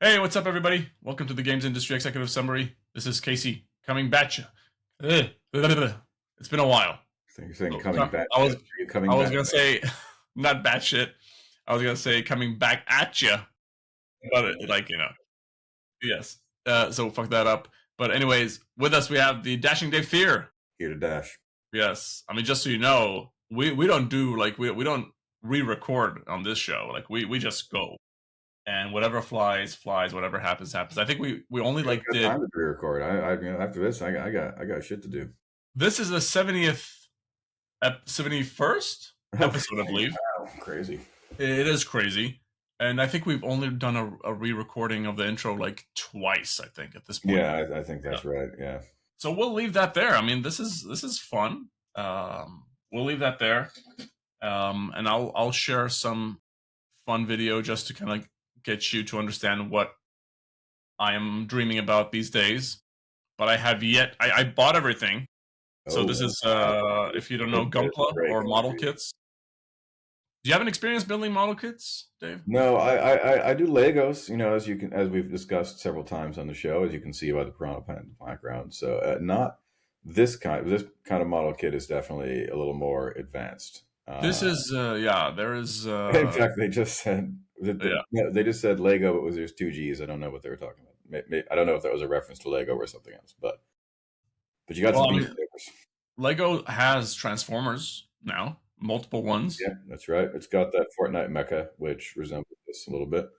Hey, what's up, everybody? Welcome to the Games Industry Executive Summary. This is Casey coming back. It's been a while. So you're saying So, coming back? I was, Are you coming I was back? gonna say, not batshit. I was gonna say coming back at you, but yes. So fuck that up. But anyways, with us we have the Dashing Dave Fear. Here to dash. Yes, I mean, just so you know, we don't do we don't re-record on this show. Like we just go. And whatever flies, flies. Whatever happens, happens. I think we only I got did. time to pre-record. After this, I got shit to do. This is the 71st episode, I believe. Wow, crazy. It is crazy, and I think we've only done a re-recording of the intro like twice. I think at this point. Yeah, I think that's right. Yeah. So we'll leave that there. I mean, this is fun. We'll leave that there, and I'll share some fun video just to kind of get you to understand what I am dreaming about these days. But I have yet. I bought everything. So this is, if you don't know, Gunpla or model kits. Do you have an experience building model kits, Dave? No, I do Legos. You know, as we've discussed several times on the show, as you can see by the Piranha Plant background. So not this kind. This kind of model kit is definitely a little more advanced. This is there is. In fact, they just said they just said Lego, but there's two G's. I don't know what they were talking about. I don't know if that was a reference to Lego or something else, but you got some beat papers. Lego has Transformers now, multiple ones. Yeah, that's right. It's got that Fortnite mecha, which resembles this a little bit.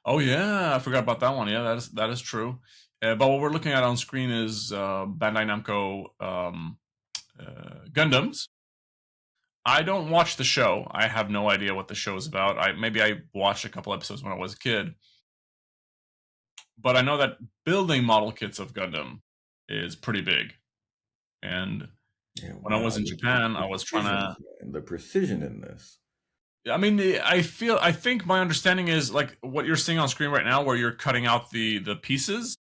Oh yeah, I forgot about that one. Yeah, that is true. But what we're looking at on screen is Bandai Namco Gundams. I don't watch the show. I have no idea what the show is about. Maybe I watched a couple episodes when I was a kid. But I know that building model kits of Gundam is pretty big. And when I was in Japan, I was trying to... The precision in this. I mean, I think my understanding is like what you're seeing on screen right now, where you're cutting out the pieces.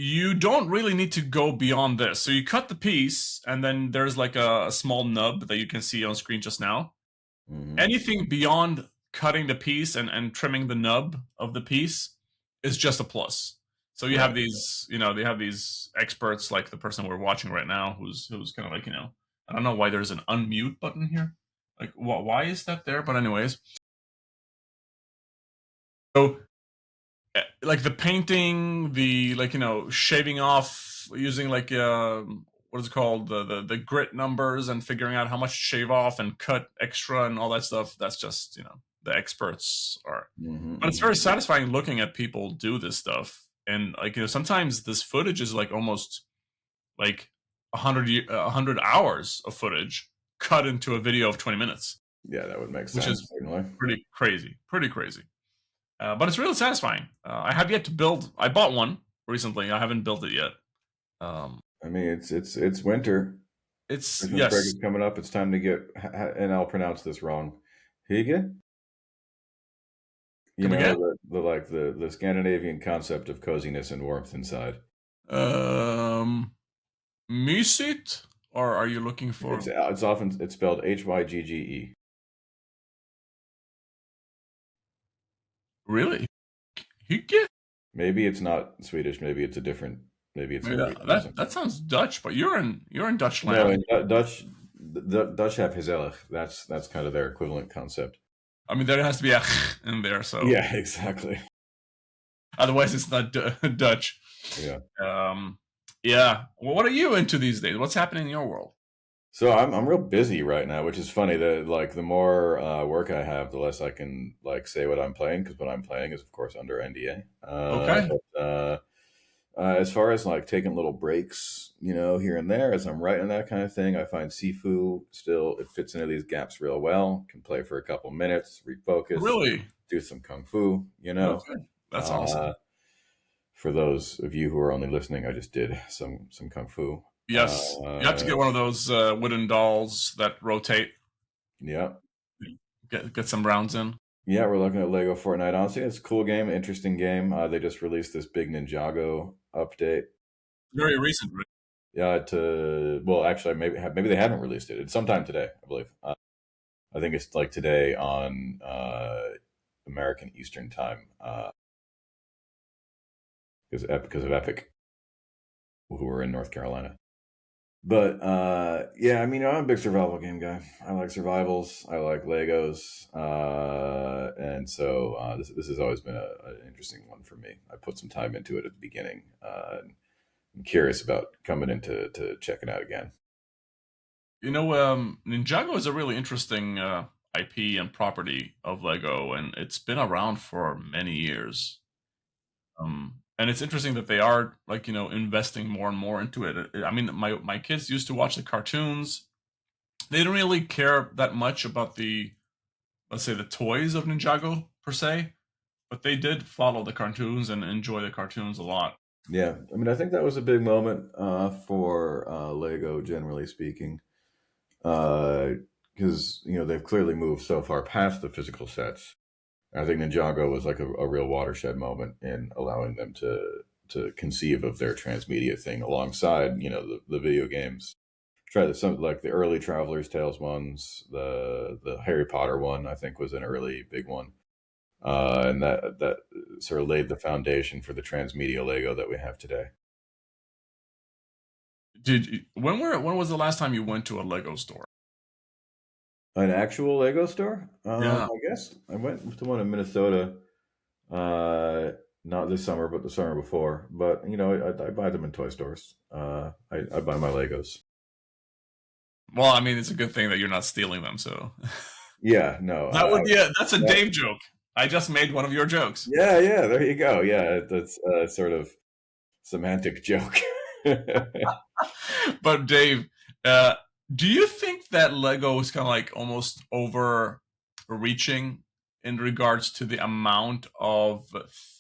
You don't really need to go beyond this. So you cut the piece, and then there's like a small nub that you can see on screen just now. Mm-hmm. Anything beyond cutting the piece and trimming the nub of the piece is just a plus. So you have these, they have these experts like the person we're watching right now, who's kind of like, I don't know why there's an unmute button here. Like, why is that there? But anyways, so like the painting, the shaving off using like what is it called, the grit numbers and figuring out how much to shave off and cut extra and all that stuff. That's just the experts are. Mm-hmm. But it's very satisfying looking at people do this stuff. And like sometimes this footage is like almost like 100 hours of footage cut into a video of 20 minutes. Yeah, that would make sense. Which is pretty crazy. But it's really satisfying. I have yet to build. I bought one recently. I haven't built it yet. I mean, it's winter. It's Christmas break is coming up. It's time to get, and I'll pronounce this wrong. Hygge? The Scandinavian concept of coziness and warmth inside. Mysigt? Or are you looking for? It's often spelled Hygge. Really? Hygge? Maybe it's not Swedish. Maybe it's a different. Maybe it's that sounds Dutch. But you're in Dutch land. No, the Dutch have gezellig. That's kind of their equivalent concept. I mean, there has to be a in there, so yeah, exactly. Otherwise, it's not Dutch. Yeah. Yeah. Well, what are you into these days? What's happening in your world? So I'm real busy right now, which is funny. That like the more work I have, the less I can like say what I'm playing, because what I'm playing is of course under NDA. Okay. But, as far as like taking little breaks, here and there, as I'm writing that kind of thing, I find Sifu still, it fits into these gaps real well. Can play for a couple minutes, refocus. Really? Do some kung fu, Okay. That's awesome. For those of you who are only listening, I just did some kung fu. Yes. You have to get one of those wooden dolls that rotate. Yeah. Get some rounds in. Yeah, we're looking at Lego Fortnite. Honestly, it's a cool game, interesting game. They just released this big Ninjago update. Very recent, right? Yeah, well, actually, maybe they haven't released it. It's sometime today, I believe. I think it's like today on American Eastern Time. because of Epic, who were in North Carolina. But yeah, I mean, I'm a big survival game guy. I like survivals. I like Legos, and so this has always been an interesting one for me. I put some time into it at the beginning. I'm curious about coming into to check it out again. Ninjago is a really interesting IP and property of Lego, and it's been around for many years. And it's interesting that they are like investing more and more into it. I mean, my kids used to watch the cartoons. They didn't really care that much about the, let's say, the toys of Ninjago per se, but they did follow the cartoons and enjoy the cartoons a lot. Yeah, I mean, I think that was a big moment for Lego, generally speaking, because they've clearly moved so far past the physical sets. I think Ninjago was like a real watershed moment in allowing them to conceive of their transmedia thing alongside the video games. Try some like the early Traveler's Tales ones, the Harry Potter one I think was an early big one, and that sort of laid the foundation for the transmedia Lego that we have today. When was the last time you went to a Lego store? An actual Lego store? Yeah. I guess I went to one in Minnesota, not this summer, but the summer before. But I buy them in toy stores. I buy my Legos. Well, I mean, it's a good thing that you're not stealing them. So Yeah, no, that's a Dave joke. I just made one of your jokes. yeah, there you go. Yeah, that's sort of semantic joke. But Dave, uh, do you think that Lego is kind of like almost overreaching in regards to the amount of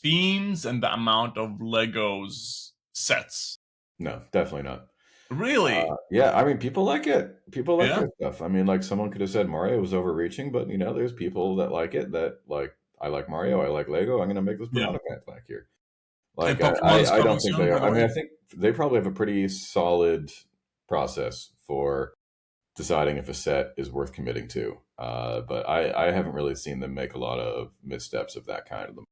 themes and the amount of Legos sets? No, definitely not. Really? Yeah, I mean, people like it. People like Yeah. their stuff. I mean, like someone could have said Mario was overreaching, but there's people that like it. That like, I like Mario. I like Lego. I'm going to make this Yeah. piranha plant back here. And Like, Pokemon's I coming don't think soon, they by are. the I mean, way. I think they probably have a pretty solid process for deciding if a set is worth committing to. But I haven't really seen them make a lot of missteps of that kind of them.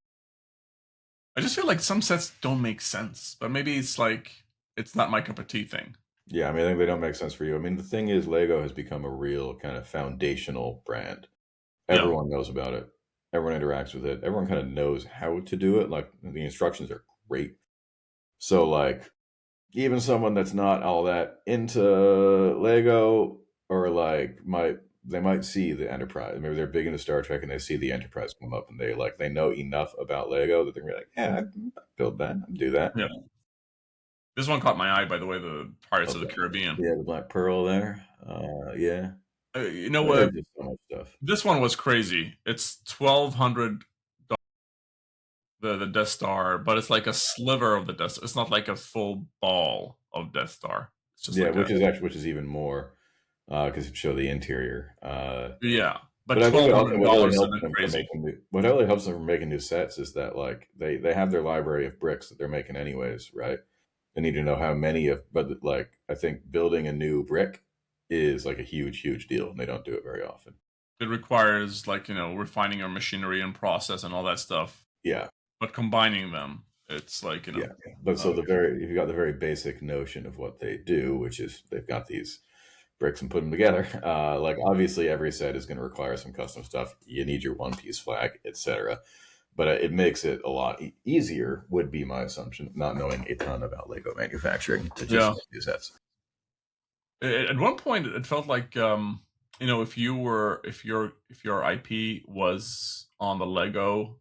I just feel like some sets don't make sense, but maybe it's like it's not my cup of tea thing. Yeah, I mean, I think they don't make sense for you. I mean, the thing is, Lego has become a real kind of foundational brand. Yeah. Everyone knows about it. Everyone interacts with it. Everyone kind of knows how to do it. Like the instructions are great. So like even someone that's not all that into Lego or like they might see the Enterprise. Maybe they're big into Star Trek and they see the Enterprise come up and they know enough about Lego that they're gonna be like, yeah, I'd build that, I'd do that. Yeah. This one caught my eye, by the way, the Pirates of the Okay. Caribbean. Yeah, the Black Pearl there. Yeah. You know There's what? just so much stuff. This one was crazy. It's 1,200 the Death Star, but it's like a sliver of the Death Star. It's not like a full ball of Death Star. It's just Yeah, like a which is even more because it show the interior. yeah. But But I think twelve also hundred what really dollars helps isn't them for crazy. what really helps them for making new sets is that like they have their library of bricks that they're making anyways, right? They need to know how many of, but like I think building a new brick is like a huge deal, and they don't do it very often. It requires like refining your machinery and process and all that stuff. Yeah, But combining them, it's like yeah. But so uh, if you got the very basic notion of what they do, which is they've got these bricks and put them together. Like obviously every set is going to require some custom stuff. You need your one piece flag, etc. But it makes it a lot easier, would be my assumption, not knowing a ton about Lego manufacturing to just yeah. make these sets. At one point, it felt like if your IP was on the Lego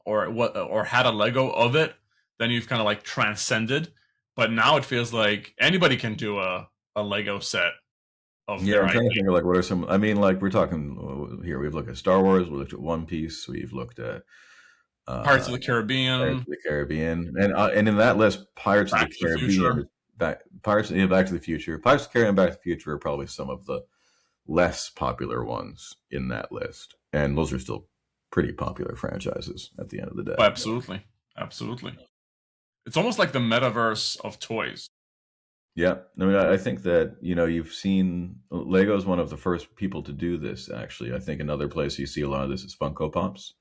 or had a Lego of it, then you've kind of like transcended. But now it feels like anybody can do a Lego set of Yeah, their I'm trying IP. to think of like what are some. I mean, like we're talking here. We've looked at Star Wars. We looked at One Piece. We've looked at Pirates uh, of the Pirates Caribbean, of the Caribbean, and in that list, Pirates of Back the to the Future. Caribbean, Back to the Future, Pirates of the Caribbean, Back to the Future are probably some of the less popular ones in that list, and those are still pretty popular franchises at the end of the Oh, day. absolutely, absolutely. It's almost like the metaverse of toys. Yeah, I mean, I think that you've seen Lego's one of the first people to do this. Actually, I think another place you see a lot of this is Funko Pops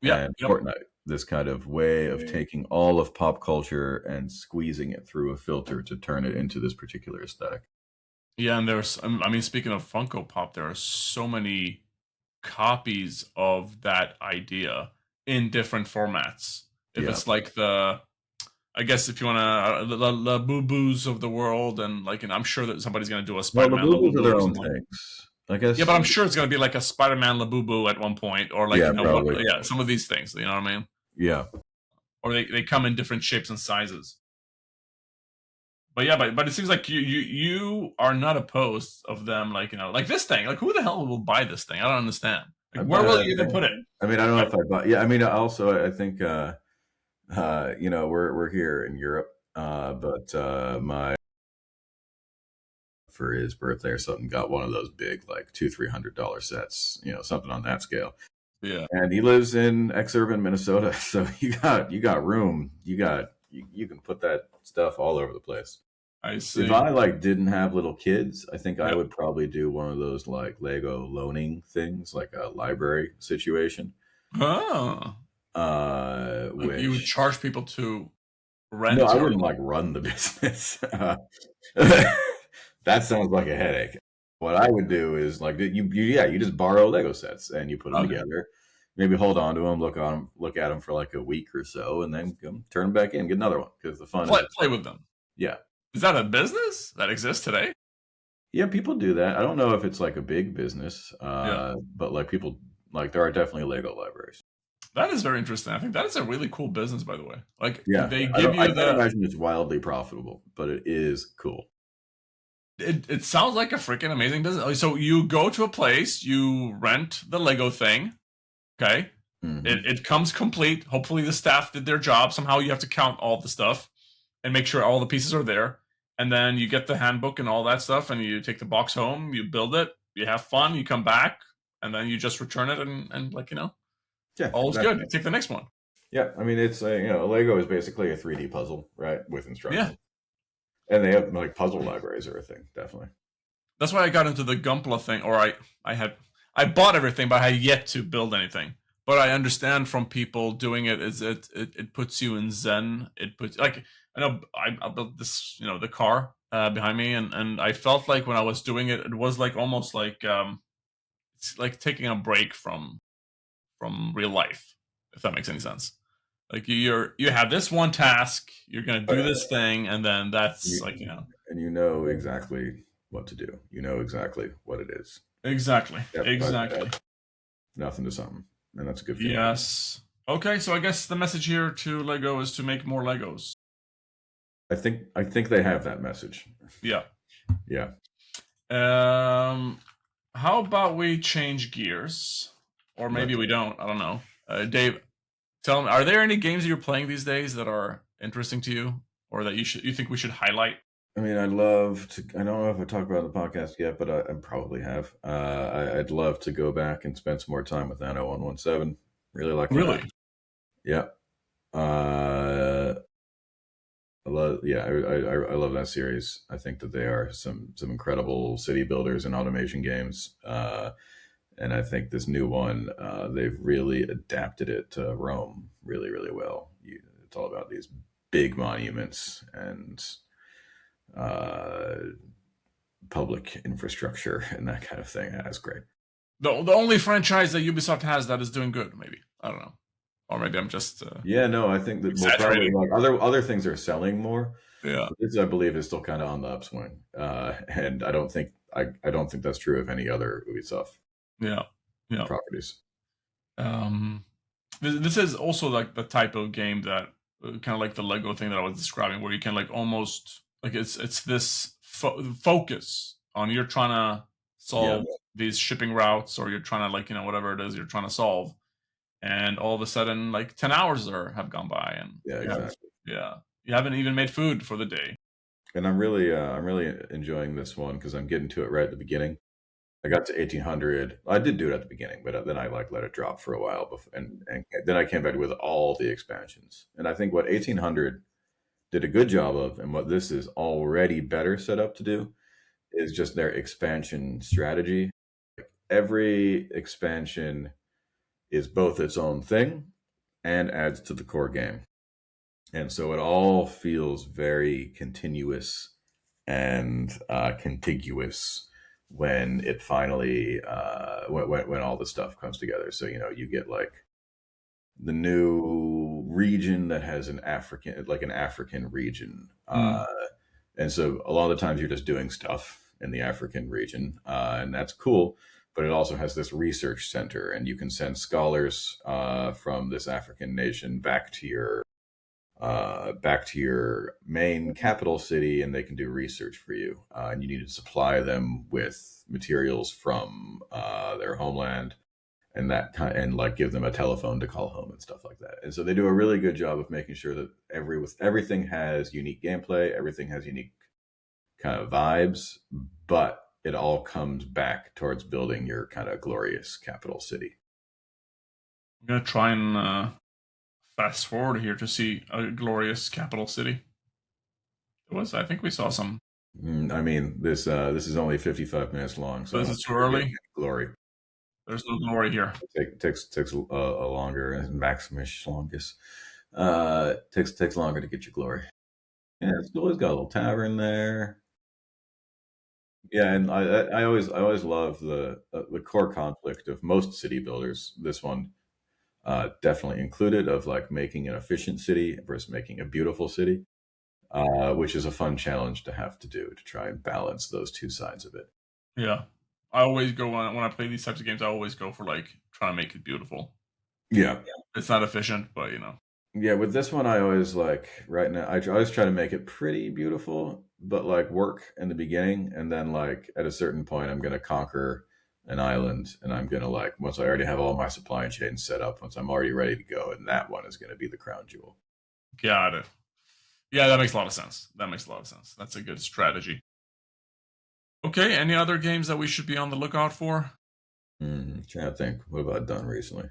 Yeah, and yep. Fortnite. this kind of way of taking all of pop culture and squeezing it through a filter to turn it into this particular aesthetic. Yeah, and there's, I mean, speaking of Funko Pop, there are so many copies of that idea in different formats. If Yeah. it's like I guess if you want to, the Boo Boos of the world, and like, and I'm sure that somebody's going to do a Well, the Spider-Man movies are Labubu their or own something. things, I Yeah, guess. but I'm sure it's going to be like a Spider-Man Labubu at one point, or like, Yeah, probably. yeah, some of these things. You know what I mean? Yeah. Or they come in different shapes and sizes. But yeah, but it seems like you are not opposed of them, like, like this thing. Like, who the hell will buy this thing? I don't understand. I Like, where buy will that you even thing. put it? I mean, I don't know Like, if I buy. Yeah, I mean, also I think we're here in Europe, but my for his birthday or something got one of those big like $200-300 sets, something on that scale. yeah, And he lives in exurban Minnesota, so you got room. You can put that stuff all over the place. I If see. I like didn't have little kids, I think I Yep. would probably do one of those like Lego loaning things, like a library situation. Oh, like you would Which charge people to no, rent I your. wouldn't like run the business. That sounds like a headache. What I would do is like you just borrow Lego sets and you put them Okay, together. Maybe hold on to them, look at them for like a week or so, and then turn them back in, get another one because the fun is play with them. yeah. Is that a business that exists today? Yeah, people do that. I don't know if it's like a big business, Yeah, but like people like there are definitely Lego libraries. that is very interesting. I think that is a really cool business, by the way. Like Yeah, they I give don't. I you can't the. imagine it's wildly profitable, but it is cool. It sounds like a freaking amazing business. So you go to a place, you rent the Lego thing. Okay, Hmm. it comes complete. Hopefully the staff did their job. Somehow you have to count all the stuff and make sure all the pieces are there. And then you get the handbook and all that stuff, and you take the box home, you build it, you have fun, you come back, and then you just return it, and like, Yeah, all is good. exactly. You take the next one. Yeah, I mean it's Lego is basically a 3D puzzle, right, with Yeah. instructions, and they have like puzzle libraries are a thing, definitely. That's why I got into the Gunpla thing, or I bought everything, but I had yet to build anything. But I understand from people doing it is it puts you in zen. It puts, like, I know I built this, the car behind me, and I felt like when I was doing it, it was like almost like it's like taking a break from real life, if that makes any sense. Like you have this one task, you're gonna Oh do yeah, this thing, and then that's you, like, and you know exactly what to do. You know exactly what it is, exactly, step by exactly. step, nothing to something, and that's a good feeling. Yes. Okay, so I guess the message here to Lego is to make more Legos. I think they have that message. Yeah. Yeah, How about we change gears, or maybe let's. we don't. I don't know. Dave, tell me, are there any games that you're playing these days that are interesting to you, or that you think we should highlight? I mean, I'd love to. I don't know if I talked about it on the podcast yet, but I probably have. I'd love to go back and spend some more time with Anno 117. Really like that. Really? Yeah. Uh, I love. Yeah, I love that series. I think that they are some incredible city builders and automation games. And I think this new one, they've really adapted it to Rome really, really well. It's all about these big monuments and uh, public infrastructure and that kind of thing. That's great. The only franchise that Ubisoft has that is doing good, maybe. I don't know. Or maybe I'm just Yeah, no, I think that we'll probably exaggerating. like other things are selling more. Yeah. But this, I believe, is still kind of on the upswing, and I don't think that's true of any other Ubisoft Yeah. Yeah. properties. Um, this is also like the type of game that kind of like the Lego thing that I was describing, where you can like almost like it's this focus on you're trying to Yeah, solve these shipping routes, or you're trying to, like, whatever it is you're trying to solve, and all of a sudden like 10 hours have gone by, and yeah, you have, exactly. yeah, you haven't even made food for the day. And I'm really enjoying this one because I'm getting to it right at the beginning. I got to 1800. I did do it at the beginning, but then I like let it drop for a while, and then I came back with all the expansions. And I think what 1800 did a good job of, and what this is already better set up to do, is just their expansion strategy. Every expansion is both its own thing, and adds to the core game. And so it all feels very continuous and contiguous when it finally when all the stuff comes together. So you get like the new region that has an African region, and so a lot of the times you're just doing stuff in the African region, and that's cool. But it also has this research center, and you can send scholars from this African nation back to your main capital city, and they can do research for you. And you need to supply them with materials from their homeland, and and like give them a telephone to call home and stuff like that. And so they do a really good job of making sure that everything has unique gameplay, everything has unique kind of vibes, but it all comes back towards building your kind of glorious capital city. I'm gonna try and fast forward here to see a glorious capital city. I think we saw some. I mean, this is only 55 minutes long, so This is too early. Glory. There's no glory here. Takes a longer, Maximus longest. Takes longer to get your glory. Yeah, it's always got a little tavern there. Yeah, and I always love the core conflict of most city builders. This one definitely included, of like making an efficient city versus making a beautiful city, which is a fun challenge to have to do, to try and balance those two sides of it. Yeah, I always go when I play these types of games. I always go for like trying to make it beautiful. Yeah. It's not efficient, but Yeah, with this one, I always right now, I always try to make it pretty beautiful, but like work in the beginning. And then like at a certain point, I'm going to conquer an island, and I'm going to once I already have all my supply chain set up, once I'm already ready to go, and that one is going to be the crown jewel. Got it. Yeah, that makes a lot of sense. That's a good strategy. Okay, any other games that we should be on the lookout for? Trying to think. What have I done recently?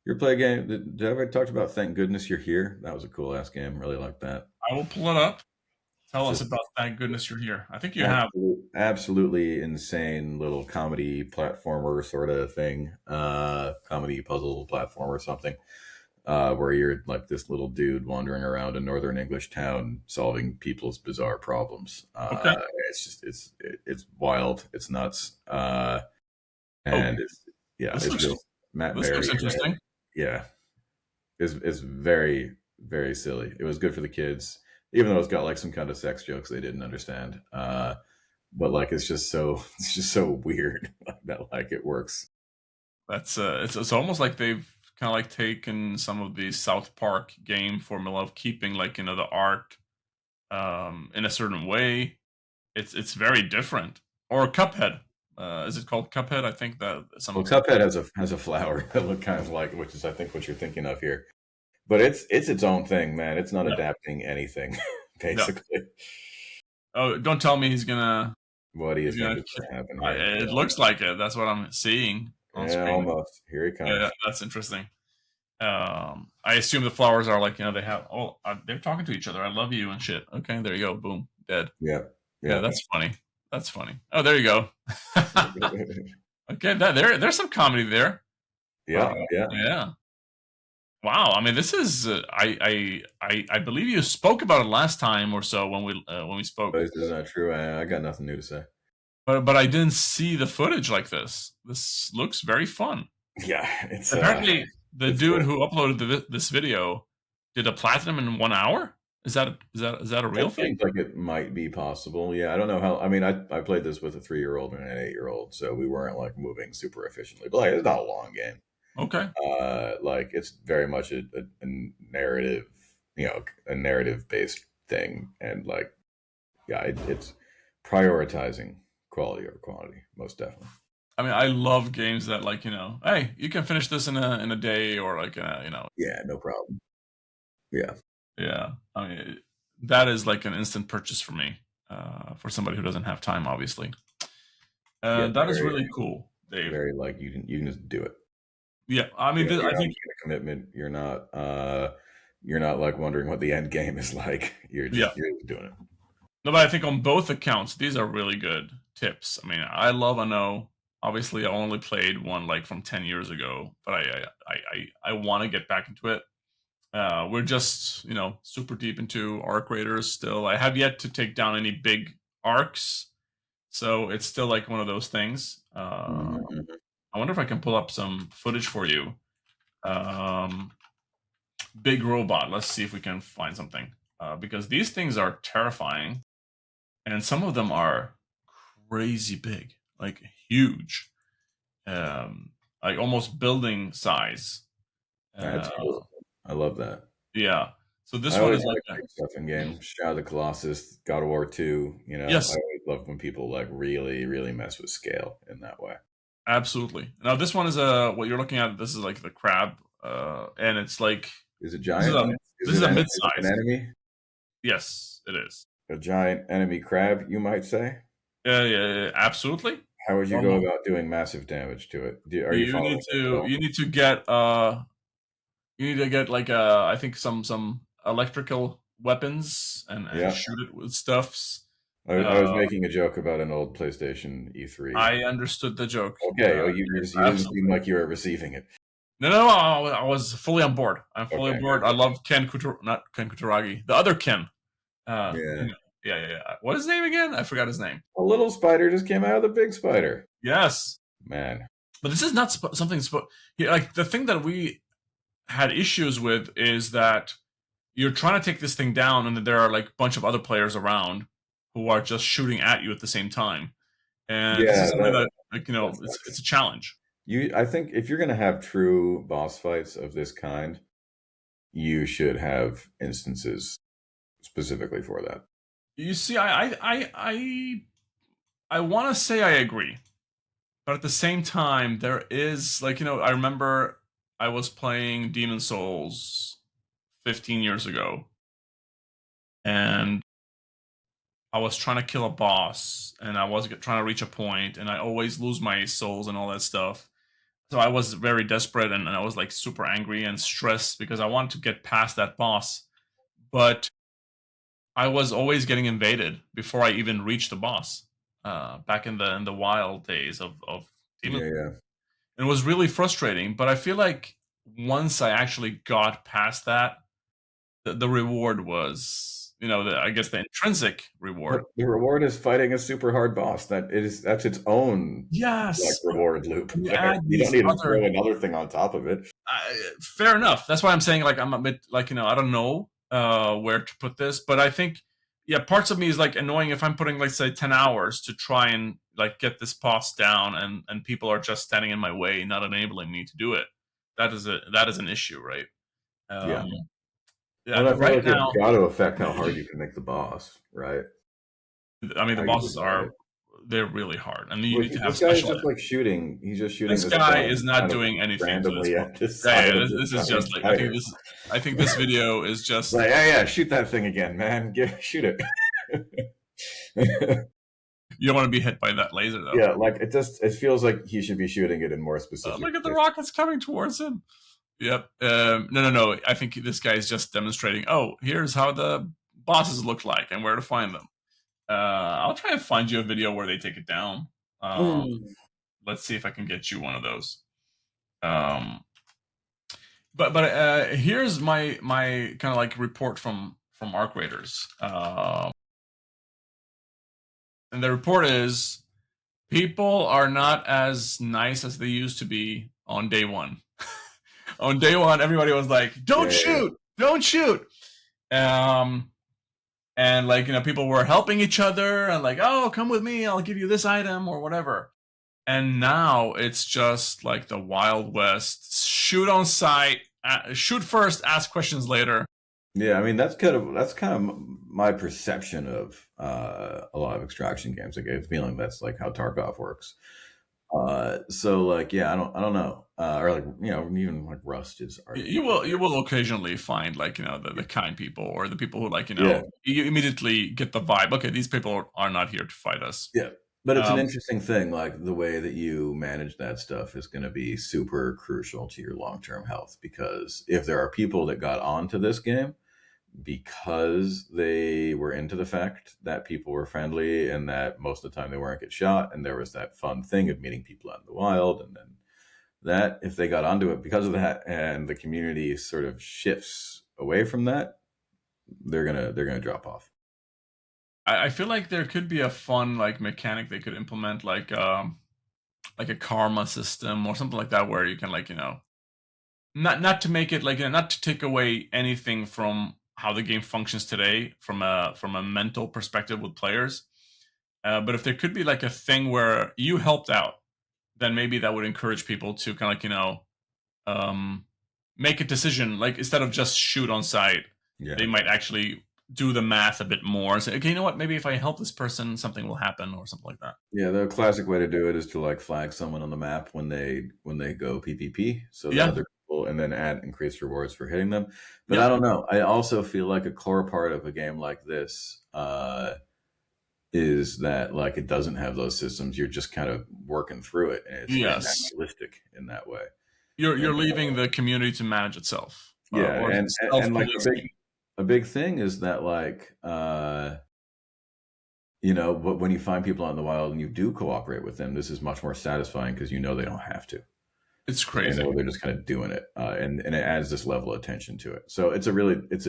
Your play game. Did I ever talk about Thank Goodness You're Here? That was a cool ass game. Really like that. I will pull it up. Tell us about Thank Goodness You're Here. I think you have. Absolutely insane little comedy platformer sort of thing. Comedy puzzle platform or something. Where you're like this little dude wandering around a northern English town solving people's bizarre problems. Okay. It's wild. It's nuts. And Matt This Berry. looks interesting. Right? Yeah. It's very, very silly. It was good for the kids, even though it's got like some kind of sex jokes they didn't understand. But like it's just so weird that like it works. That's it's almost like they've kind of like taken some of the South Park game formula of keeping like the art in a certain way. It's very different. Or Cuphead. Is it called Cuphead? I think that Cuphead has a flower that look kind of like, which is I think what you're thinking of here. But it's its own thing, man. It's not adapting anything, basically. No. Oh, don't tell me he's gonna. What do you think is gonna happen here? It looks like it. That's what I'm seeing on screen. Almost. Here he comes. Yeah, that's interesting. I assume the flowers are like they have. Oh, they're talking to each other. I love you and shit. Okay, there you go. Boom, dead. Yeah. That's funny. Oh, there you go. Okay, there's some comedy there. Yeah. Wow. I mean, this is. I believe you spoke about it last time or so when we spoke. This is not true. I got nothing new to say. But I didn't see the footage like this. This looks very fun. Yeah, it's apparently the dude who uploaded this video did a platinum in 1 hour. Is that a real thing? Like it might be possible. Yeah, I don't know how. I mean, I played this with a 3-year-old and an 8-year-old, so we weren't like moving super efficiently. But like, it's not a long game. Okay. Like it's very much a narrative, a narrative based thing, and like, yeah, it's prioritizing quality over quantity, most definitely. I mean, I love games that like hey, you can finish this in a day or like Yeah, no problem. Yeah. Yeah, I mean that is like an instant purchase for me, for somebody who doesn't have time, obviously. That is really cool, Dave. Very like you can just do it. Yeah, I mean, I think a commitment. You're not like wondering what the end game is like. You're just doing it. No, but I think on both accounts, these are really good tips. I mean, I love a no. Obviously, I only played one like from 10 years ago, but I want to get back into it. We're just, super deep into arc raiders still. I have yet to take down any big arcs, so it's still like one of those things. Mhm. I wonder if I can pull up some footage for you. Um, Big robot. Let's see if we can find something. Because these things are terrifying, and some of them are crazy big, like huge, like almost building size. That's Uh, cool. I love that. yeah. So I this one always is like like big stuff in games. Shadow of the Colossus, God of War 2, I yes, always love when people like really, really mess with scale in that way. absolutely. Now this one is a what you're looking at. This is like the crab, and it's like Is it this is giant? a Is this it is a an, mid is it an size. enemy? Yes, it is. A giant enemy crab, you might say? Yeah, absolutely. How would you go Um, about doing massive damage to it? Are you you need following this at to all? you need to get like I think some electrical weapons and Yeah. shoot it with stuffs. I Uh, was making a joke about an old PlayStation E3. I understood the joke. Okay. Oh, you didn't Absolutely. seem like you were receiving it. No, I was fully on board. I'm fully on Okay. board. I love not Ken Kutaragi, the other Ken. Yeah. Yeah. What is his name again? I forgot his name. A little spider just came out of the big spider. Yes, Man. but this is not something. Yeah, like the thing that we had issues with is that you're trying to take this thing down, and then there are like a bunch of other players around who are just shooting at you at the same time. And this is Yeah, something that, like, that it's sucks. a challenge. I think if you're gonna have true boss fights of this kind, you should have instances specifically for that. You see, I want to say I agree, but at the same time, there is like I remember I was playing Demon Souls 15 years ago, and I was trying to kill a boss, and I was trying to reach a point, and I always lose my souls and all that stuff. So I was very desperate, and I was like super angry and stressed because I wanted to get past that boss, but I was always getting invaded before I even reached the boss. Back in the wild days of Demon, Yeah, yeah. it was really frustrating. But I feel like once I actually got past that, the reward was, I guess the intrinsic But reward. the reward is fighting a super hard boss. That's its own like Yes, but reward loop when you there. add You don't these need to other throw another thing on top of it. fair enough. That's why I'm saying like I'm a bit like I don't know where to put this, but I think yeah, parts of me is like annoying if I'm putting like say 10 hours to try and like get this boss down, and people are just standing in my way, not enabling me to do it. That is an issue, right? Yeah. Um, yeah, Well, I feel right like it's now, got to affect how hard you can make the boss, right? I mean the How you bosses decide it. they're really hard, and you Well, need to have this guy is special. just like shooting. He's just shooting This this guy gun is not kind of doing anything to this randomly one. at the Yeah, side yeah, of this, this this is giant just like spider. I think this video is It's just like, yeah, yeah, shoot that thing again, man. Shoot it. you don't want to be hit by that laser though. Yeah, like it feels like he should be shooting it in more specific Look at the places. rockets coming towards him. Yep. No. I think this guy is just demonstrating. Oh, here's how the bosses look like and where to find them. I'll try and find you a video where they take it down. Mm. Let's see if I can get you one of those. Um, but here's my kind of like report from Arc Raiders. And the report is people are not as nice as they used to be on day one. On day one, everybody was like, Yeah, "Don't yeah, yeah. shoot, don't shoot," um, and like people were helping each other and like, "Oh, come with me, I'll give you this item or whatever." And now it's just like the Wild West: shoot on sight, shoot first, ask questions later. Yeah, I mean that's kind of my perception of a lot of extraction games. I get the feeling that's like how Tarkov works. So like, yeah, I don't know, or like even like Rust is arguably You will occasionally find like the kind people or the people who like yeah, you immediately get the vibe. Okay, these people are not here to fight us. yeah. But it's an Um, interesting thing. Like the way that you manage that stuff is going to be super crucial to your long term health because if there are people that got onto this game because they were into the fact that people were friendly and that most of the time they weren't get shot, and there was that fun thing of meeting people out in the wild, and then that if they got onto it because of that and the community sort of shifts away from that, they're gonna drop off. I feel like there could be a fun like mechanic they could implement, like a karma system or something like that, where you can like not to make it like not to take away anything from how the game functions today from a mental perspective with players, but if there could be like a thing where you helped out, then maybe that would encourage people to kind of like um, make a decision, like instead of just shoot on sight, Yeah. they might actually do the math a bit more and say, okay, you know what, maybe if I help this person, something will happen or something like that. Yeah, the classic way to do it is to like flag someone on the map when they go PvP, so that Yeah, other people, and then add increased rewards for hitting them. But I yeah, don't know. I also feel like a core part of a game like this is that like it doesn't have those systems. You're just kind of working through it, and it's very yes. naturalistic in that way. You're And leaving the community to manage itself, yeah, or and like self-policing. a big thing is that like you know, but when you find people out in the wild and you do cooperate with them, this is much more satisfying because you know they don't have to. It's They crazy. know they're just kind of doing it, and it adds this level of attention to it. So it's a really it's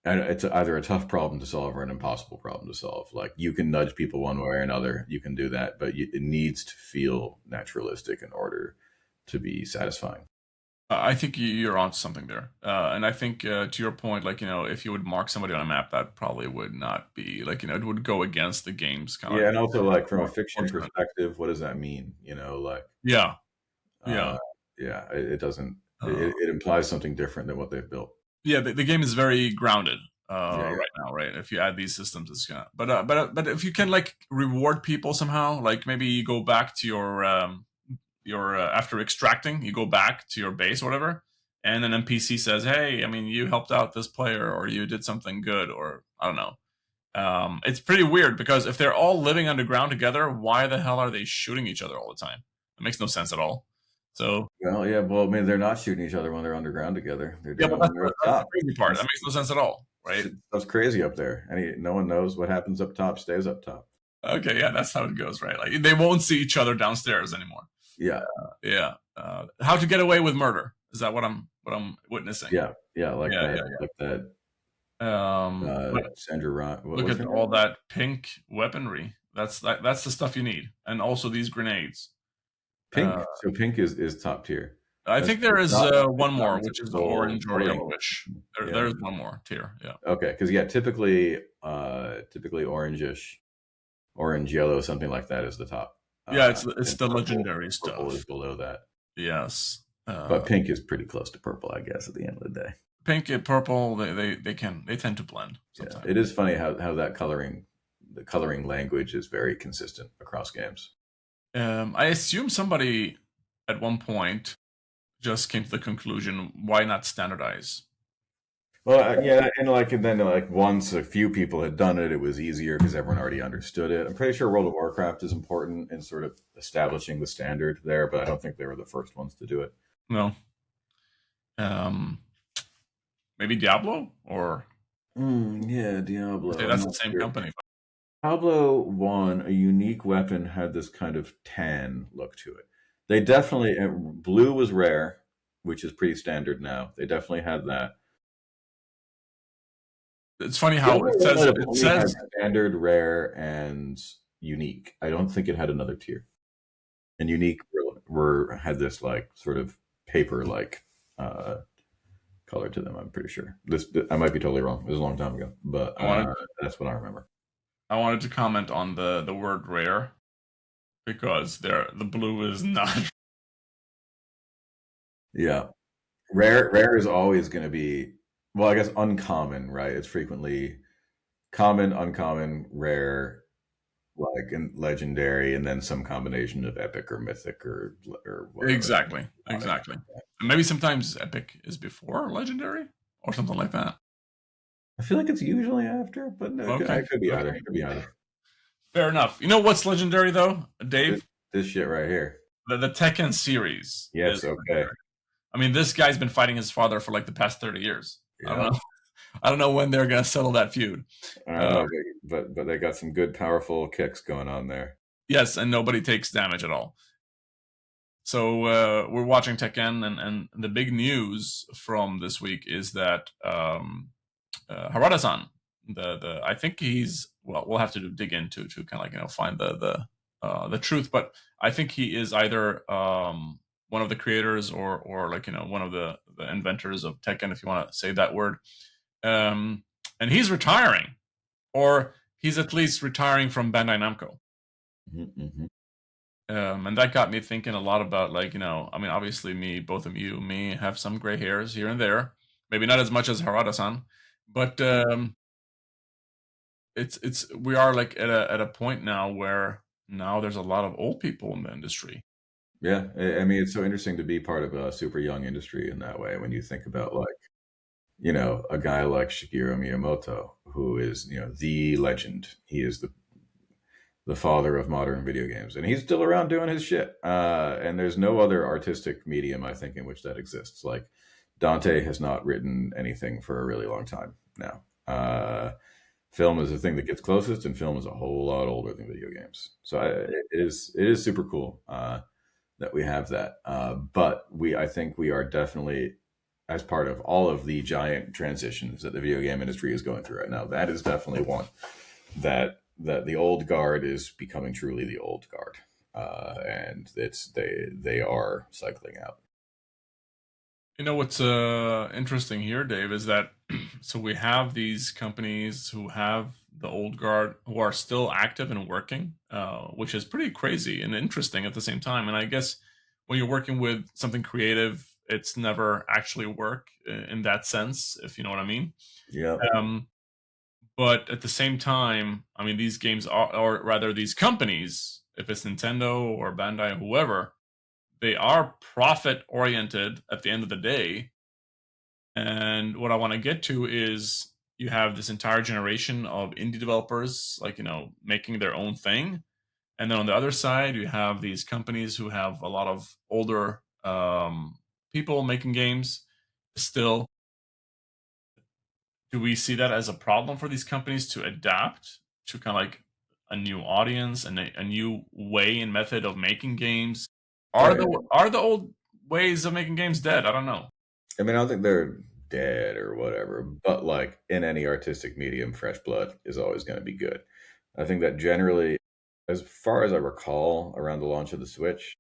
either a tough problem to solve or an impossible problem to solve. Like you can nudge people one way or another, you can do that, but it needs to feel naturalistic in order to be satisfying. I think you're onto something there, and I think to your point, like if you would mark somebody on a map, that probably would not be like it would go against the game's kind of Yeah, and also like from a like fiction enforcement. perspective, what does that mean? You know, like Yeah, uh, yeah. yeah, it doesn't. Uh, It implies something different than what they've built. yeah, the game is very grounded Yeah, yeah. right now, right? If you add these systems, it's gonna. But if you can like reward people somehow, like maybe you go back to your after extracting, you go back to your base or whatever, and an NPC says, "Hey, I mean, you helped out this player, or you did something good, or I don't know." It's pretty weird because if they're all living underground together, why the hell are they shooting each other all the time? It makes no sense at all. So Well, yeah. Well, I mean, they're not shooting each other when they're underground together. They're yeah, doing but it when they're up that's the top. crazy part. That That's makes no sense at all, right? stuff's crazy up there. No one knows what happens up top stays up top. Okay, yeah, that's how it goes, right? Like they won't see each other downstairs anymore. Yeah, Yeah. How to Get Away with Murder? Is that what I'm witnessing? yeah, yeah. Yeah, Like that. yeah. But Sandra Ron. What look was at her all name? that pink weaponry. That's the stuff you need, and also these grenades. Uh, Pink. So pink is top tier. I think there It's is not. It's one not more, which is multiple orange or coloring. yellowish. Yeah. There's one more tier. Yeah. Okay. Because yeah, typically orangish, orange, yellow, something like that is the top. Yeah, it's And the legendary purple stuff. is below that. Yes. But pink is pretty close to purple, I guess, at the end of the day. Pink and purple, they tend to blend Yeah, sometimes. it is funny how the coloring language is very consistent across games. I assume somebody at one point just came to the conclusion, why not standardize? Well, yeah, and then like once a few people had done it, it was easier because everyone already understood it. I'm pretty sure World of Warcraft is important in sort of establishing the standard there, but I don't think they were the first ones to do it. No. Um, Maybe Diablo, or Yeah, Diablo. say I'm that's the not same sure. company. Diablo 1, a unique weapon had this kind of tan look to it. They definitely, blue was rare, which is pretty standard now. They definitely had that. It's funny The how other one might have it only had says standard, rare, and unique. I don't think it had another tier. And unique had this like sort of paper like color to them. I'm pretty sure. I might be totally wrong. It was a long time ago, but I wanted that's what I remember. I wanted to comment on the word rare because the blue is not. Yeah, rare is always going to be, well, I guess uncommon, right? It's frequently common, uncommon, rare, like and legendary, and then some combination of epic or mythic or whatever. Exactly. And maybe sometimes epic is before legendary or something like that. I feel like it's usually after, but no, Okay. it could be either. Okay. It could be either. Fair enough. You know what's legendary though, This, Dave? this shit right here. The Tekken series is Yes. Okay. legendary. I mean, this guy's been fighting his father for like the past 30 years. I don't Yeah. know. I don't know when they're gonna settle that feud. I don't Uh, know, but they got some good, powerful kicks going on there. yes, and nobody takes damage at all. So we're watching Tekken, and the big news from this week is that Harada-san, the I think he's, well, we'll have to dig into to kind of like find the truth, but I think he is either one of the creators or like one of the inventors of Tekken, if you want to say that word, and he's retiring, or he's at least retiring from Bandai Namco. Mm-hmm. And that got me thinking a lot about, like, I mean, obviously both of me have some gray hairs here and there, maybe not as much as Harada-san, but we are like at a point now where now there's a lot of old people in the industry. Yeah, I mean, it's so interesting to be part of a super young industry in that way. When you think about, like, a guy like Shigeru Miyamoto, who is, the legend. He is the father of modern video games, and he's still around doing his shit. And there's no other artistic medium, I think, in which that exists. Like, Dante has not written anything for a really long time now. Film is the thing that gets closest, and film is a whole lot older than video games. So it is super cool that we have that. But I think we are definitely, as part of all of the giant transitions that the video game industry is going through right now, that is definitely one that the old guard is becoming truly the old guard, and they are cycling out. What's interesting here, Dave, is that so we have these companies who have the old guard who are still active and working, which is pretty crazy and interesting at the same time. And I guess when you're working with something creative, it's never actually work in that sense, if you know what I mean. Yeah, Um, but at the same time, I mean, these games are, or rather, these companies, if it's Nintendo or Bandai or whoever, they are profit oriented at the end of the day. And what I want to get to is you have this entire generation of indie developers, like, making their own thing. And then on the other side, you have these companies who have a lot of older people making games still. Do we see that as a problem for these companies to adapt to kind of like a new audience and a new way and method of making games? Are I, the old ways of making games dead? I don't know. I mean, I don't think they're dead or whatever, but like in any artistic medium, fresh blood is always going to be good. I think that generally, as far as I recall, around the launch of the Switch,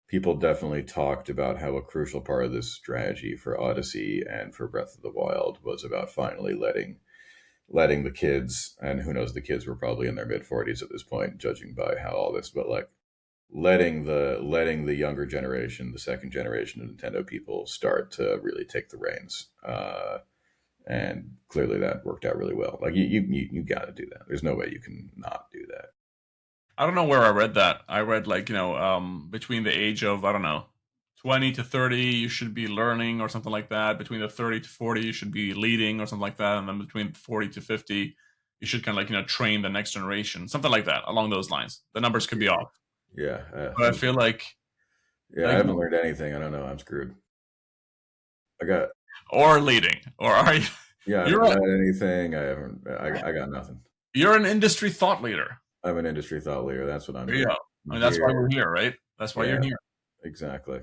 people definitely talked about how a crucial part of this strategy for Odyssey and for Breath of the Wild was about finally letting the kids, and who knows, the kids were probably in their mid 40s at this point, judging by how all this, but like letting the younger generation, the second generation of Nintendo people, start to really take the reins. And clearly that worked out really well. Like, you got to do that. There's no way you can not do that. I don't know where I read that. I read, like, between the age of, I don't know, 20 to 30, you should be learning or something like that. Between the 30 to 40, you should be leading or something like that. And then between 40 to 50, you should kind of like, train the next generation, something like that, along those lines. The numbers could be off. Yeah, But I feel like, yeah. I haven't learned anything. I don't know. I'm screwed. I got or leading, or are you, Yeah. I haven't you're, a, read anything. I haven't. I got nothing. you're an industry thought leader. I'm an industry thought leader. That's what I'm There you doing. go. I I'm mean, that's why here. we're here, right? That's why Yeah, you're here. exactly.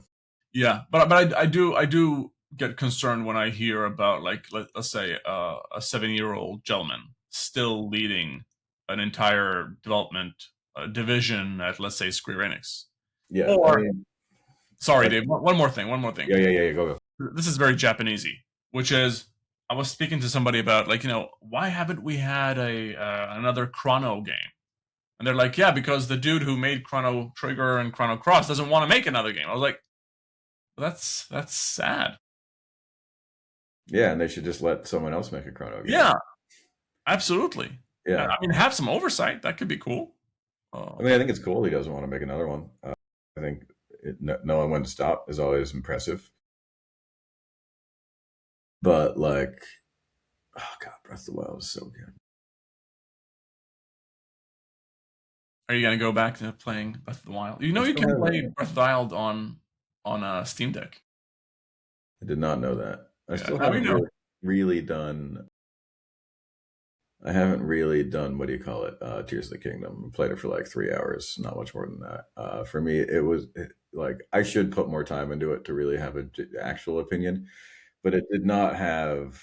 Yeah, but I do get concerned when I hear about, like, let's say a 7-year-old gentleman still leading an entire development division at, let's say, Square Enix. Yeah. I Or, mean, sorry, like, Dave, one more thing, one more thing. yeah, yeah, yeah. Go, go. This is very Japanesey, which is, I was speaking to somebody about, like, why haven't we had a another Chrono game? And they're like, yeah, because the dude who made Chrono Trigger and Chrono Cross doesn't want to make another game. I was like, that's sad. Yeah, and they should just let someone else make a Chrono game. Yeah, absolutely. I Yeah. mean, have some oversight. That could be cool. I mean, I think it's cool he doesn't want to make another one. I think knowing when to stop is always impressive. But like, oh god, Breath of the Wild is so good. Are you gonna go back to playing Breath of the Wild? I You still can haven't. play Breath of the Wild on a Steam Deck. I did not know that. I Yeah, still now we haven't know. really done. I haven't really done, what do you call it, Tears of the Kingdom. I played it for like 3 hours, not much more than that. For me, like I should put more time into it to really have an actual opinion, but it did not have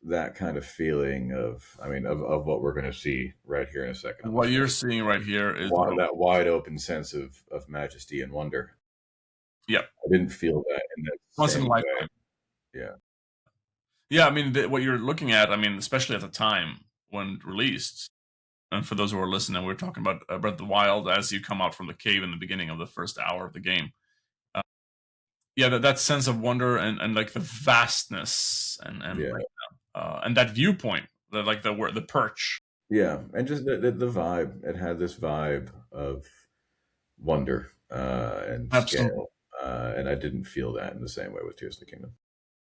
that kind of feeling of, I mean, of what we're going to see right here in a second on the What show. you're seeing right here is That wide open sense of majesty and wonder. yeah, I didn't feel that in that once in a same way. lifetime. Yeah. Yeah, I mean, what you're looking at, I mean, especially at the time when released, and for those who are listening, we're talking about Breath of the Wild as you come out from the cave in the beginning of the first hour of the game. Uh, yeah, that sense of wonder and like the vastness Yeah. and that viewpoint, like the perch. Yeah. And just the vibe. It had this vibe of wonder and Absolutely. scale. And I didn't feel that in the same way with Tears of the Kingdom.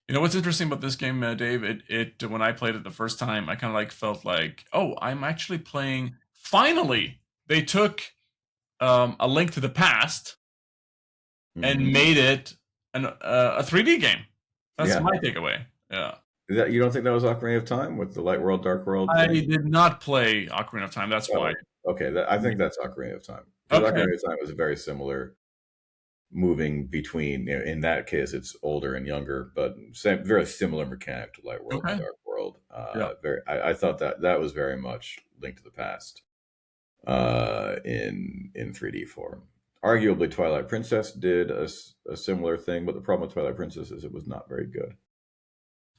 You know what's interesting about this game, Dave? It when I played it the first time, I kind of like felt like, oh, I'm actually playing. Finally, they took a Link to the Past and Hmm. made it a 3D game. That's Yeah. my takeaway. Yeah. You don't think that was Ocarina of Time with the Light World, Dark World I thing? did not play Ocarina of Time. That's why. Oh, okay. I think that's Ocarina of Time because Okay. Ocarina of Time was very similar, moving between. In that case, it's older and younger, but same, very similar mechanic to Light World and Okay. Dark World. Yeah. I thought that was very much Link to the Past, in 3D form. Arguably, Twilight Princess did a similar thing, but the problem with Twilight Princess is it was not very good.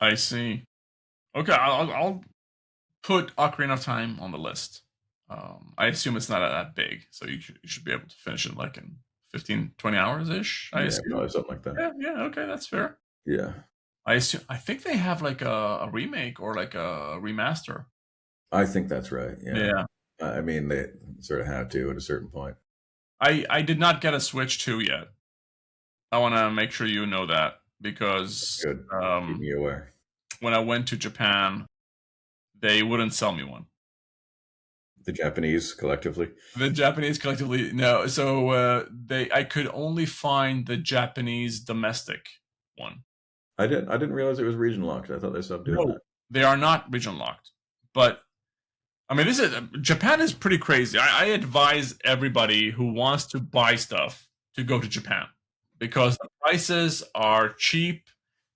I see. Okay. I'll put Ocarina of Time on the list. I assume it's not that big, so you should be able to finish it like in 15, 20 hours ish. I Yeah, assume. probably something like that. Yeah. Yeah. Okay. That's fair. Yeah, I assume. I think they have like a remake or like a remaster. I think that's right. Yeah, Yeah. I mean they sort of had to at a certain point. I did not get a Switch 2 yet. I want to make sure you know that because Good, keep me aware. when I went to Japan, they wouldn't sell me one. The Japanese collectively. The Japanese collectively no, so I could only find the Japanese domestic one. I didn't realize it was region locked. I thought they stopped doing No, that. they are not region locked. But I mean, this is Japan is pretty crazy. I advise everybody who wants to buy stuff to go to Japan because the prices are cheap.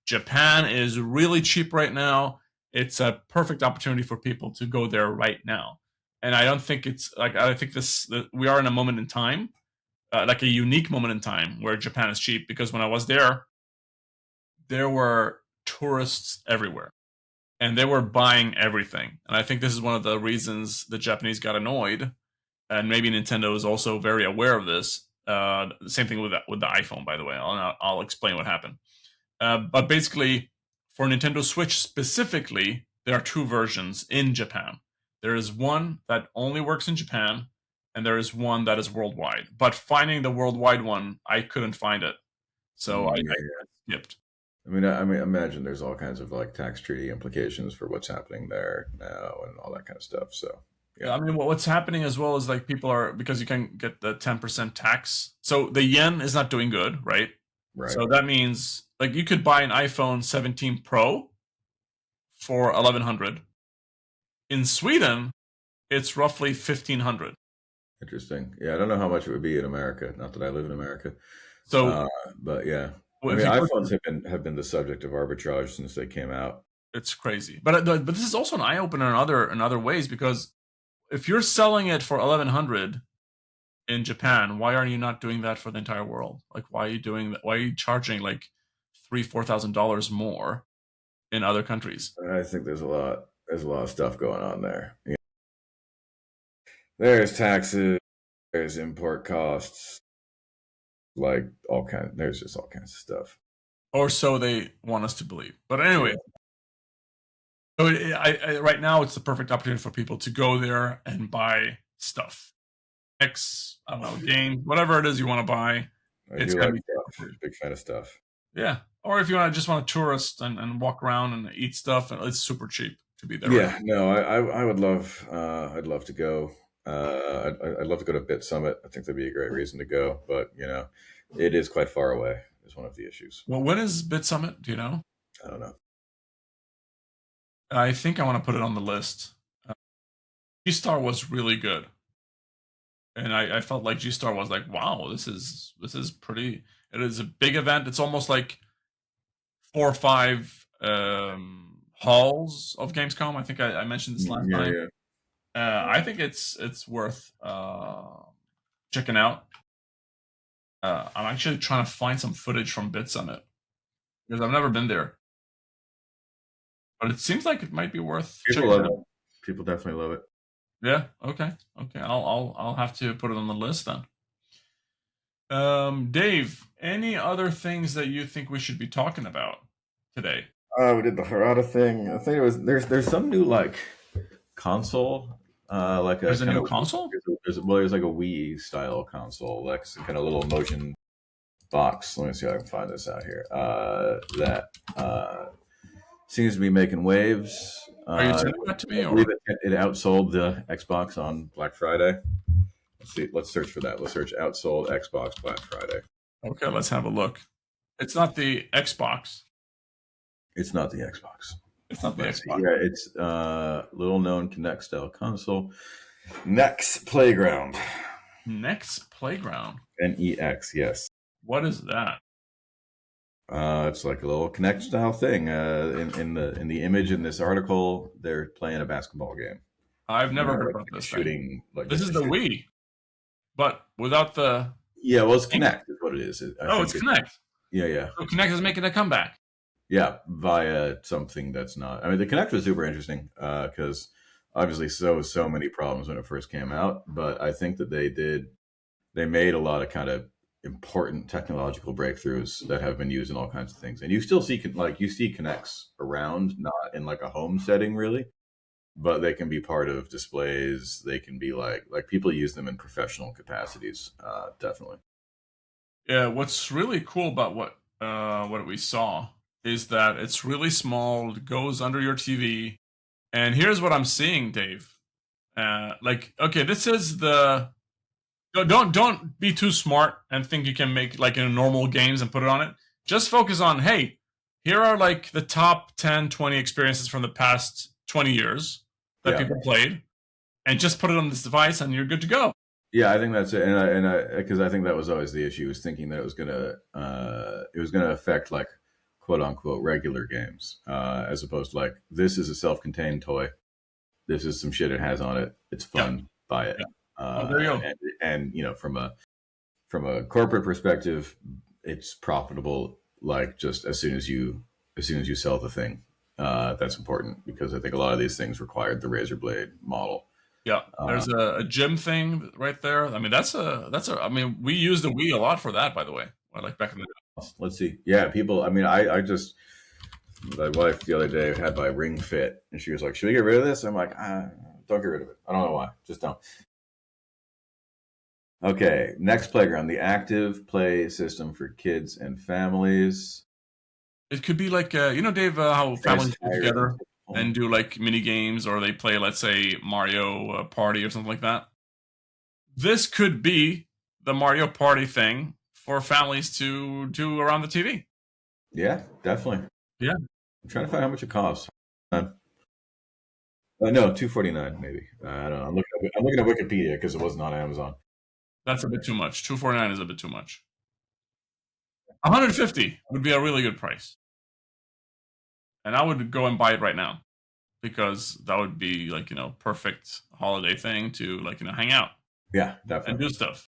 Japan is really cheap right now. It's a perfect opportunity for people to go there right now. And I don't think it's like I think we are in a moment in time, like a unique moment in time where Japan is cheap because when I was there were tourists everywhere and they were buying everything. And I think this is one of the reasons the Japanese got annoyed, and maybe Nintendo is also very aware of this. The same thing with the iPhone, by the way. I'll explain what happened. But basically, for Nintendo Switch specifically, there are two versions in Japan. There is one that only works in Japan, and there is one that is worldwide. But finding the worldwide one, I couldn't find it, so I Yeah. skipped. I mean, imagine there's all kinds of like tax treaty implications for what's happening there now and all that kind of stuff. So, yeah, Yeah, I mean, what's happening as well is like people are because you can get the 10% tax. So the yen is not doing good, right? right. So that means like you could buy an iPhone 17 Pro for 1100. In Sweden, it's roughly 1500. Interesting. Yeah, I don't know how much it would be in America. Not that I live in America, So uh, but yeah. I if mean, you go iPhones to, have been the subject of arbitrage since they came out. it's crazy. But this is also an eye opener in other ways because if you're selling it for 1100 in Japan, why are you not doing that for the entire world? Like, why are you doing that? Why are you charging like $3,000-4,000 more in other countries? I think there's a lot of stuff going on there. You know, there's taxes, there's import costs, like there's just all kinds of stuff. Or so they want us to believe. But anyway, Yeah. so right now it's the perfect opportunity for people to go there and buy stuff. I don't know, games, whatever it is you want to buy. I It's do gonna like be super stuff. free. Big fan of stuff. Yeah. Or if you just want to tourist and walk around and eat stuff, it's super cheap to be there right Yeah, no, I would love, I'd love to go. I'd love to go to Bit Summit. I think that'd be a great reason to go, but it is quite far away. Is one of the issues. now. Well, when is Bit Summit? Do you know? I don't know. I think I want to put it on the list. G-Star was really good. And I felt like G-Star was like, wow, this is pretty. It is a big event. It's almost like 4 or 5 halls of Gamescom. I think I mentioned this last Yeah, time. yeah. I think it's worth checking out. I'm actually trying to find some footage from Bits on it because I've never been there, but it seems like it might be worth People checking love out. it. People definitely love it. Yeah. Okay. Okay. I'll have to put it on the list then. Dave, any other things that you think we should be talking about today? Oh, we did the Harada thing. I think it was there's some new like console, like a There's a kind new of console. there's like a Wii style console, like some kind of little motion box. Let me see if I can find this out here. That seems to be making waves. Are you sending that to I me believe or? it outsold the Xbox on Black Friday. Let's see. Let's search for that. Let's search outsold Xbox Black Friday. Okay, let's have a look. It's not the Xbox. It's not the Xbox. It's not the Let's see. Xbox. Yeah, it's little known Kinect style console. Next Playground. Next Playground. NEX, yes. What is that? It's like a little Kinect style thing. In the image in this article, they're playing a basketball game. I've never heard Like about this thing. shooting, like This just is a the shoot. Wii, but without the. Yeah, well, it's Kinect is what it is. I Oh, think it's Kinect. yeah, yeah, So Kinect is making a comeback. yeah, via something that's not. I mean, the Kinect was super interesting because obviously so many problems when it first came out, but I think that they made a lot of kind of important technological breakthroughs that have been used in all kinds of things. And you still see like you see Kinects around, not in like a home setting really, but they can be part of displays. They can be like people use them in professional capacities. Definitely. Yeah, what's really cool about what we saw is that it's really small, it goes under your TV, and here's what I'm seeing, Dave. Like, okay, this is the don't be too smart and think you can make like in normal games and put it on it. Just focus on, hey, here are like the top 10, 20 experiences from the past 20 years that Yeah. people played, and just put it on this device, and you're good to go. Yeah, I think that's it, and I because I think that was always the issue, was thinking that it was gonna affect like quote unquote regular games, as opposed to like this is a self-contained toy. This is some shit it has on it. It's Yeah, fun. Buy it. yeah. Oh, there you go. And from a corporate perspective, it's profitable. Like just as soon as you sell the thing, that's important because I think a lot of these things required the razor blade model. Yeah, Uh, there's a gym thing right there. I mean, that's a. I mean, we use the Wii a lot for that, by the way. Like back in the let's see. Yeah, people. I mean, I just my wife the other day had my Ring Fit, and she was like, "Should we get rid of this?" I'm like, "Don't get rid of it. I don't know why. Just don't." Okay, next playground, the active play system for kids and families. It could be like, Dave, how Fast families get tires and together and do like mini games, or they play, let's say, Mario Party or something like that. This could be the Mario Party thing for families to do around the TV. yeah, definitely. Yeah, I'm trying to find how much it costs. No, 249 maybe. I don't know. I'm looking at Wikipedia because it wasn't on Amazon. that's a bit too much. 249 is a bit too much. 150 would be a really good price, and I would go and buy it right now because that would be like perfect holiday thing to like hang out Yeah, and definitely. do stuff.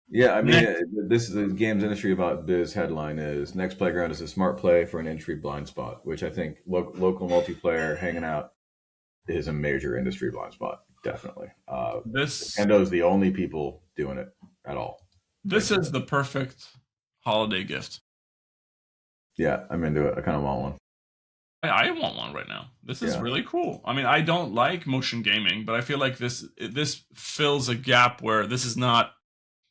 Yeah, I mean, Next, this is the games industry about biz headline is next playground is a smart play for an entry blind spot, which I think local multiplayer hanging out is a major industry blind spot. Definitely. this Nintendo's the only people doing it at all. this Like, is the perfect holiday gift. yeah, I'm into it. I kind of want one. I want one right now. This is Yeah. really cool. I mean, I don't like motion gaming, but I feel like this fills a gap where this is not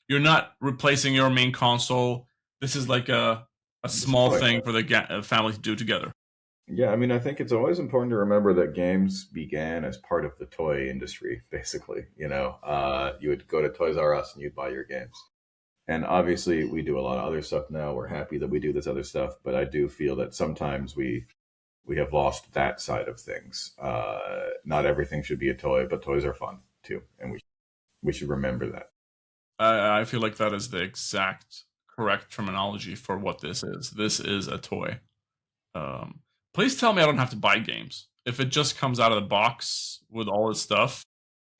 you're not replacing your main console. This is like a It's a small toy. thing for the family to do together. Yeah, I mean, I think it's always important to remember that games began as part of the toy industry, basically. You would go to Toys R Us and you'd buy your games. And obviously, we do a lot of other stuff now. We're happy that we do this other stuff, but I do feel that sometimes we have lost that side of things. Not everything should be a toy, but toys are fun too, and we should remember that. I feel like that is the exact correct terminology for what this is. This is a toy. Please tell me I don't have to buy games. If it just comes out of the box with all its stuff.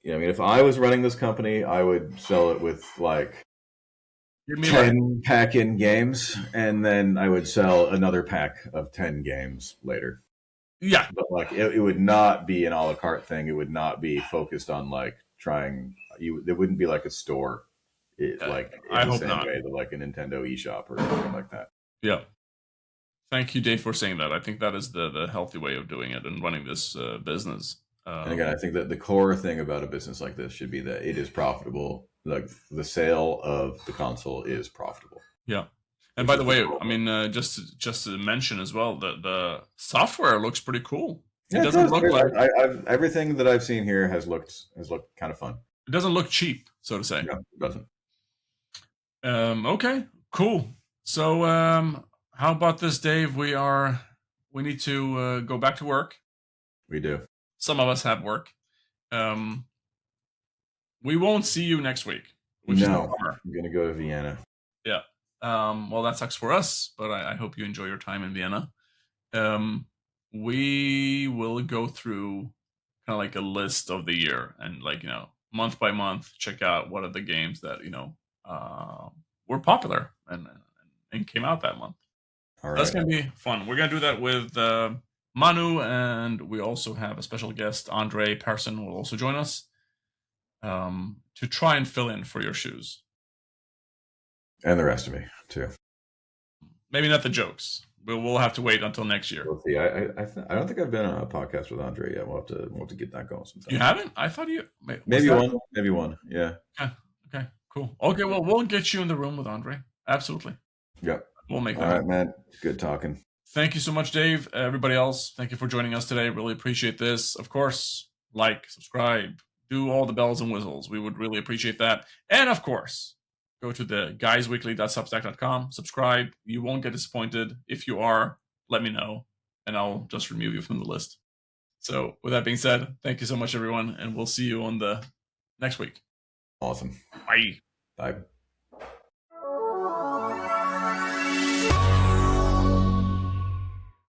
Yeah, I mean, if I was running this company, I would sell it with like Give me 10 pack-in games, and then I would sell another pack of 10 games later. Yeah. But like it would not be an a la carte thing. It would not be focused on like trying you. There wouldn't be like a store, like in I the hope same not. way that like a Nintendo eShop or something like that. Yeah. Thank you, Dave, for saying that. I think that is the healthy way of doing it and running this business. And again, I think that the core thing about a business like this should be that it is profitable. Like the sale of the console is profitable. Yeah. And by the way, I mean, just to mention as well, the software looks pretty cool. Yeah, it doesn't look like everything that I've seen here has looked kind of fun. It doesn't look cheap, so to say. No, it doesn't. Okay, cool. So, how about this, Dave? We need to go back to work. We do. Some of us have work. We won't see you next week. Which is I'm going to go to Vienna. Yeah. Well, that sucks for us, but I hope you enjoy your time in Vienna. We will go through kind of like a list of the year and like, month by month, check out what are the games that, were popular and came out that month. All right. That's going to be fun. We're going to do that with Manu, and we also have a special guest, Andre Persson, will also join us to try and fill in for your shoes. And the rest of me, too. Maybe not the jokes. We'll have to wait until next year. We'll see. I don't think I've been on a podcast with Andre yet. We'll have to get that going sometime. You haven't? I thought you... Maybe one. Yeah. Okay, cool. Okay, well, we'll get you in the room with Andre. Absolutely. Yep. We'll make that. All right, man. Good talking. Thank you so much, Dave. Everybody else, thank you for joining us today. Really appreciate this. Of course, like, subscribe, do all the bells and whistles. We would really appreciate that. And of course, go to the guysweekly.substack.com. Subscribe. You won't get disappointed. If you are, let me know, and I'll just remove you from the list. So with that being said, thank you so much, everyone, and we'll see you on the next week. Awesome. Bye. Bye.